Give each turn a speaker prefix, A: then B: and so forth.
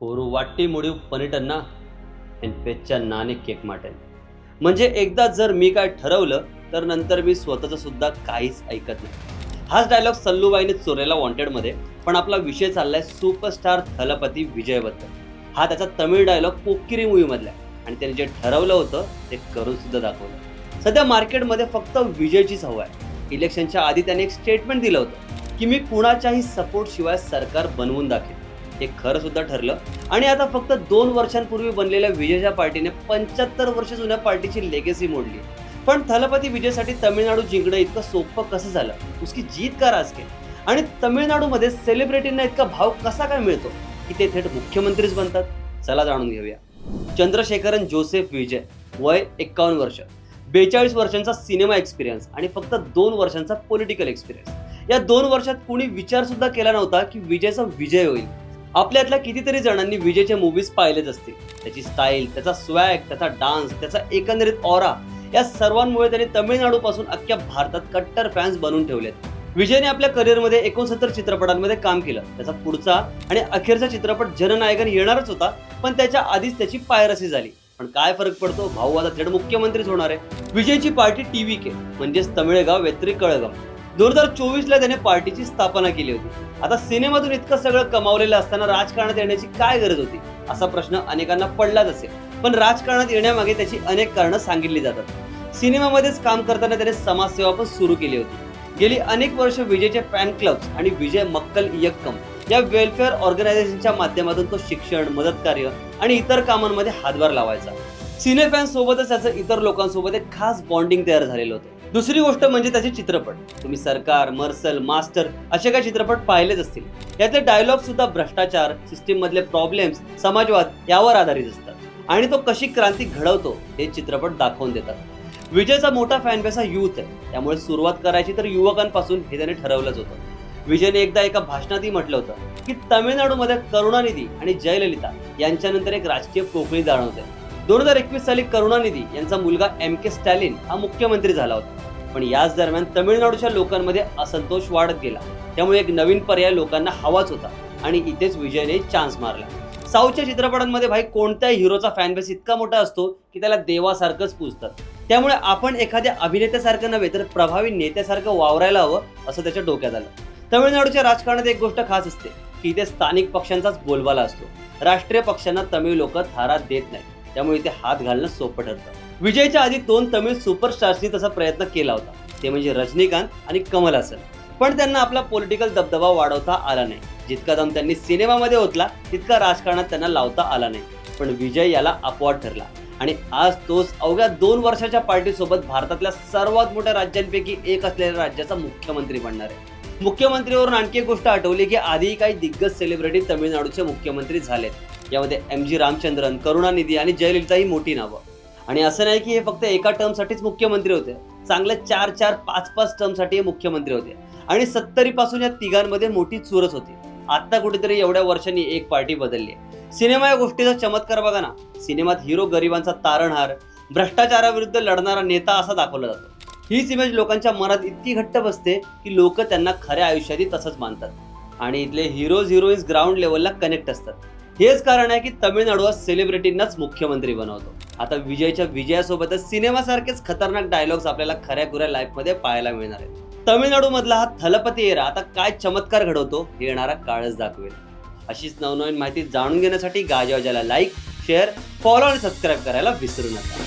A: ஒரு वाटी मुडीव पनीटन्ना आणि पेच्या नाणे केक माटेन. म्हणजे एकदा जर मी काय ठरवलं तर नंतर मी स्वतःचं सुद्धा काहीच ऐकत नाही. हाच डायलॉग सल्लूबाईने चोरेला वॉन्टेडमध्ये. पण आपला विषय चाललाय सुपरस्टार थलपती विजयबद्दल. हा त्याचा तमिळ डायलॉग पोकिरी मूवी मधला आहे. आणि त्याने जे ठरवलं होतं ते करून सुद्धा दाखवलं. सध्या मार्केटमध्ये फक्त विजयचीच हवा आहे. इलेक्शनच्या आधी त्याने एक स्टेटमेंट दिलं होतं की मी कुणाच्याही सपोर्ट शिवाय सरकार बनवून दाखवेन. हे खरं सुद्धा ठरलं. आणि आता फक्त 2 वर्षांपूर्वी बनलेल्या विजयच्या पार्टीने 75 वर्ष जुन्या पार्टीची लेगेसी मोडली. पण थलपती विजयसाठी तमिळनाडू जिंकणं इतकं सोपं कसं झालं? उसकी जीत का राज के? आणि तमिळनाडूमध्ये सेलिब्रिटींना इतका भाव कसा काय मिळतो की ते थेट मुख्यमंत्रीच बनतात? चला जाणून घेऊया. चंद्रशेखरन जोसेफ विजय, वय 51 वर्ष, 42 वर्षांचा सिनेमा एक्सपिरियन्स आणि फक्त 2 वर्षांचा पॉलिटिकल एक्सपिरियन्स. या 2 वर्षात कुणी विचार सुद्धा केला नव्हता की विजयचा विजय होईल. आपल्यातल्या कितीतरी जणांनी विजयचे मूवीज पाहिलेच असतील. त्याची स्टाईल, त्याचा स्वॅग, त्याचा डान्स, त्याचा एकंदरीत ऑरा, या सर्वांमुळे त्याने तमिळनाडूपासून अख्ख्या भारतात कट्टर फॅन्स बनवून ठेवलेत. विजयने आपल्या करिअरमध्ये 69 चित्रपटांमध्ये काम केलं. त्याचा पुढचा आणि अखेरचा चित्रपट जननायकन येणारच होता, पण त्याच्या आधीच त्याची पायरसी झाली. पण काय फरक पडतो, भाऊ आता थेट मुख्यमंत्रीच होणार आहे. विजयची पार्टी TVK म्हणजेच तमिळगाव वेत्री कळगम. 2024 ला त्याने पार्टीची स्थापना केली होती. आता सिनेमातून इतकं सगळं कमावलेलं असताना राजकारणात येण्याची काय गरज होती, असा प्रश्न अनेकांना पडलाच असेल. पण राजकारणात येण्यामागे त्याची अनेक कारणं सांगितली जातात. सिनेमामध्येच काम करताना त्याने समाजसेवा पण सुरू केली होती. गेली अनेक वर्ष विजयचे फॅन क्लब्स आणि विजय मक्कल इयक्कम या वेलफेअर ऑर्गनायझेशनच्या माध्यमातून तो शिक्षण, मदत कार्य आणि इतर कामांमध्ये हातभार लावायचा. सिने फॅन्स सोबतच त्याचं इतर लोकांसोबत एक खास बॉन्डिंग तयार झालेलं होतं. दुसरी गोष्ट म्हणजे त्याचे चित्रपट. तुम्ही सरकार, मर्सल, मास्टर असे काही चित्रपट पाहिलेच असतील. यातले डायलॉग सुद्धा भ्रष्टाचार, सिस्टीम मधले प्रॉब्लेम्स, समाजवाद यावर आधारित असतात. आणि तो कशी क्रांती घडवतो हे चित्रपट दाखवून देतात. विजयचा मोठा फॅन बेस हा युथ आहे. त्यामुळे सुरुवात करायची तर युवकांपासून हे त्याने ठरवलंच होतं. विजयने एकदा एका भाषणातही म्हटलं होतं की तामिळनाडूमध्ये करुणानिधी आणि जयललिता यांच्यानंतर एक राजकीय पोकळी जाणवते. 2021 साली करुणानिधी यांचा मुलगा MK स्टॅलिन हा मुख्यमंत्री झाला होता. पण याच दरम्यान तमिळनाडूच्या लोकांमध्ये असंतोष वाढत गेला. त्यामुळे एक नवीन पर्याय लोकांना हवाच होता आणि इथेच विजयने चान्स मारला. साऊथच्या चित्रपटांमध्ये भाई कोणत्याही हिरोचा फॅन बेस इतका मोठा असतो की त्याला देवासारखंच पूजतात. त्यामुळे आपण एखाद्या अभिनेत्यासारखं नव्हे तर प्रभावी नेत्यासारखं वावरायला हवं असं त्याच्या डोक्यात आलं. तमिळनाडूच्या राजकारणात एक गोष्ट खास असते की इथे स्थानिक पक्षांचाच बोलबाला असतो. राष्ट्रीय पक्षांना तमिळ लोक थारा देत नाहीत. त्यामुळे इथे हात घालणं सोपं ठरतं. विजयच्या आधी 2 तमिळ सुपरस्टार्सनी तसा प्रयत्न केला होता. ते म्हणजे रजनीकांत आणि कमल हसन. पण त्यांना आपला पॉलिटिकल दबदबा वाढवता आला नाही. जितका दम त्यांनी सिनेमामध्ये होतला तितका राजकारणात त्यांना लावता आला नाही. पण विजय याला अपवाद ठरला आणि आज तोच अवघ्या 2 वर्षाच्या पार्टीसोबत भारतातल्या सर्वात मोठ्या राज्यांपैकी एक असलेल्या राज्याचा मुख्यमंत्री बनणार आहे. मुख्यमंत्रीवरून आणखी एक गोष्ट आठवली की आधी काही दिग्गज सेलिब्रिटी तमिळनाडूचे मुख्यमंत्री झालेत. यामध्ये MG रामचंद्रन, करुणानिधी आणि जयललिता ही मोठी नावं. आणि असं नाही की हे फक्त एका टर्मसाठीच मुख्यमंत्री होते. चांगले 4-4, 5-5 टर्मसाठी हे मुख्यमंत्री होते. आणि 70 पासून या तिघांमध्ये मोठी चुरस होती. आता कुठेतरी एवढ्या वर्षांनी एक पार्टी बदलली आहे. सिनेमा या गोष्टीचा चमत्कार बघा ना. सिनेमात हिरो गरिबांचा तारणहार, भ्रष्टाचाराविरुद्ध लढणारा नेता असा दाखवला जातो. हीच इमेज लोकांच्या मनात इतकी घट्ट बसते की लोक त्यांना खऱ्या आयुष्यातही तसंच मानतात. आणि इथले हिरोज हिरोईन्स ग्राउंड लेवलला कनेक्ट असतात. हेच कारण आहे की तमिळनाडू हा सेलिब्रिटींनाच मुख्यमंत्री बनवतो. आता विजयच्या विजयासोबतच सिनेमासारखेच खतरनाक डायलॉग्स आपल्याला खऱ्या खुऱ्या लाईफमध्ये पाहायला मिळणार आहेत. तमिळनाडू मधला हा थलपती एरा आता काय चमत्कार घडवतो हे येणारा काळच दाखवेल. अशीच नवनवीन माहिती जाणून घेण्यासाठी गाजवाजाला लाईक, शेअर, फॉलो आणि सबस्क्राईब करायला विसरू नका.